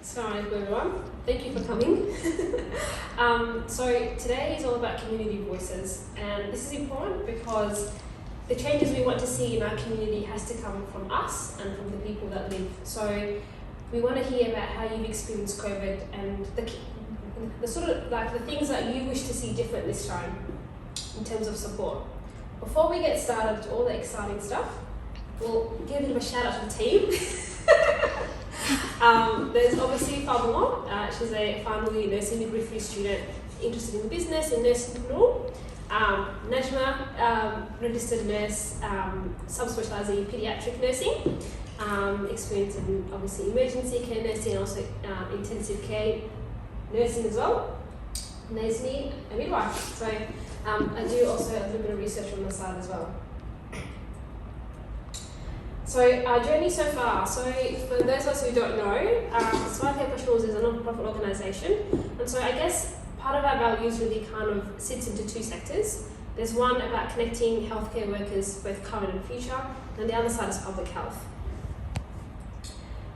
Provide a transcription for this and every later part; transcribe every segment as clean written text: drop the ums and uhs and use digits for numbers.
Assalamu alaikum everyone. Thank you for coming. So today is all about community voices, and this is important because the changes we want to see in our community has to come from us and from the people that live. So we want to hear about how you've experienced COVID and the sort of like the things that you wish to see different this time in terms of support. Before we get started to all the exciting stuff, we'll give a bit of a shout out to the team. There's obviously Fabulon. She's a final year nursing midwifery student interested in the business and nursing and all. Najma, registered nurse, subspecialising in paediatric nursing, experience in obviously emergency care nursing and also intensive care nursing as well. And there's me, a midwife. So I do also a little bit of research on the side as well. So our journey so far, so for those of us who don't know, Somali Care Professionals is a non-profit organisation, and so I guess part of our values really kind of sits into two sectors. There's one about connecting healthcare workers, both current and future, and the other side is public health.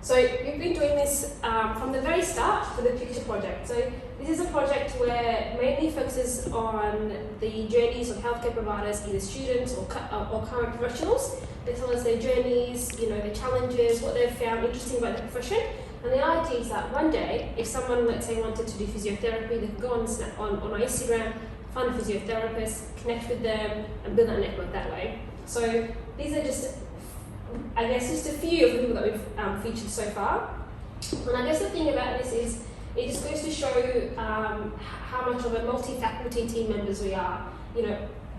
So we've been doing this from the very start with the Picture Project. So this is a project where mainly focuses on the journeys of healthcare providers, either students or current professionals. They tell us their journeys, their challenges, what they've found interesting about their profession. And the idea is that one day, if someone, let's say, wanted to do physiotherapy, they could go on our Instagram, find a physiotherapist, connect with them, and build that network that way. So these are just a few of the people that we've featured so far. And I guess the thing about this is, it just goes to show how much of a multi-faculty team members we are.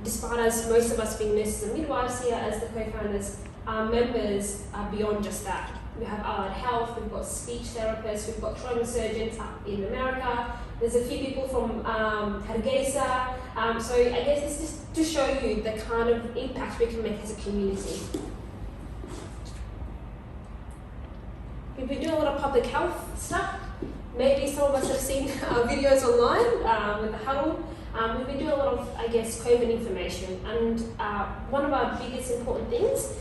Despite us, most of us being nurses and midwives here as the co-founders, our members are beyond just that. We have allied health, we've got speech therapists, we've got trauma surgeons up in America. There's a few people from Hargeisa. So I guess this is just to show you the kind of impact we can make as a community. We've been doing a lot of public health stuff. Maybe some of us have seen our videos online with the huddle. We've been doing a lot of, COVID information, and one of our biggest important things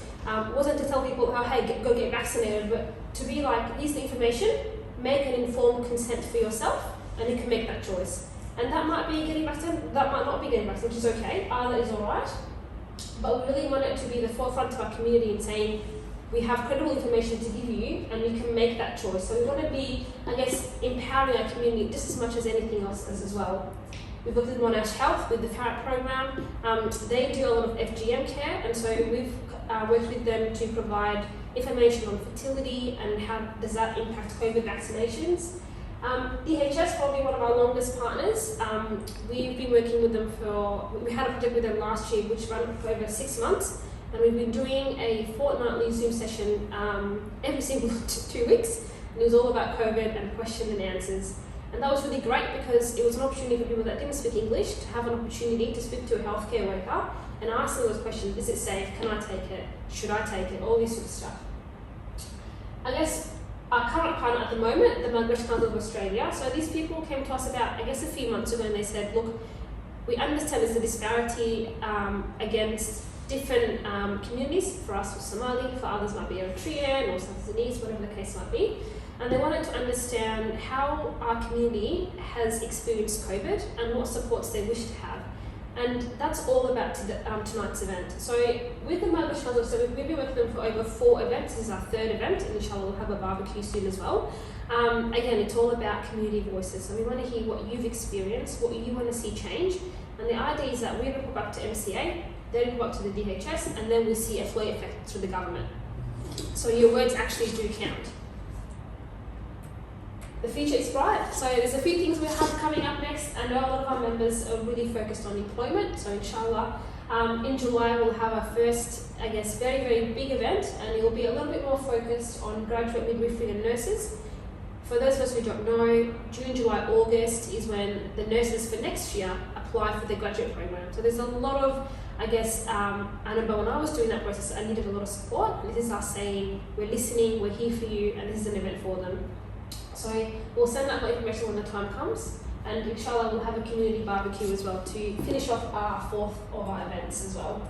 wasn't to tell people, hey, go get vaccinated, but to be like, here's the information, make an informed consent for yourself, and you can make that choice. And that might be getting vaccinated, that might not be getting vaccinated, which is okay, either is alright, but we really want it to be the forefront of our community in saying, we have credible information to give you, and you can make that choice. So we want to be, empowering our community just as much as anything else as well. We've looked at Monash Health with the Ferret program. They do a lot of FGM care, and so we've worked with them to provide information on fertility and how does that impact COVID vaccinations. DHS, probably one of our longest partners. We've been working with them we had a project with them last year which ran for over 6 months, and we've been doing a fortnightly Zoom session every single 2 weeks, and it was all about COVID and question and answers. And that was really great because it was an opportunity for people that didn't speak English to have an opportunity to speak to a healthcare worker and ask them those questions. Is it safe? Can I take it? Should I take it? All this sort of stuff. I guess our current partner at the moment, the Migration Council of Australia, so these people came to us about, a few months ago, and they said, look, we understand there's a disparity against different communities. For us, for Somali, for others might be Eritrean or South Sudanese, whatever the case might be. And they wanted to understand how our community has experienced COVID and what supports they wish to have. And that's all about tonight's event. So with the Migration Council, so we've been working with them for over 4 events. This is our 3rd event, and inshallah we'll have a barbecue soon as well. Again, it's all about community voices. So we want to hear what you've experienced, what you want to see change. And the idea is that we report back to MCA, they report back to the DHS, and then we see a flow effect through the government. So your words actually do count. The future is bright. So there's a few things we have coming up next. I know a lot of our members are really focused on employment. So inshallah, in July we'll have our first, very, very big event, and it will be a little bit more focused on graduate midwifery and nurses. For those of us who don't know, June, July, August is when the nurses for next year apply for the graduate program. So there's a lot of, I remember when I was doing that process, I needed a lot of support. And this is us saying, we're listening, we're here for you, and this is an event for them. So we'll send out more information when the time comes, and inshallah we'll have a community barbecue as well to finish off our 4th of our events as well.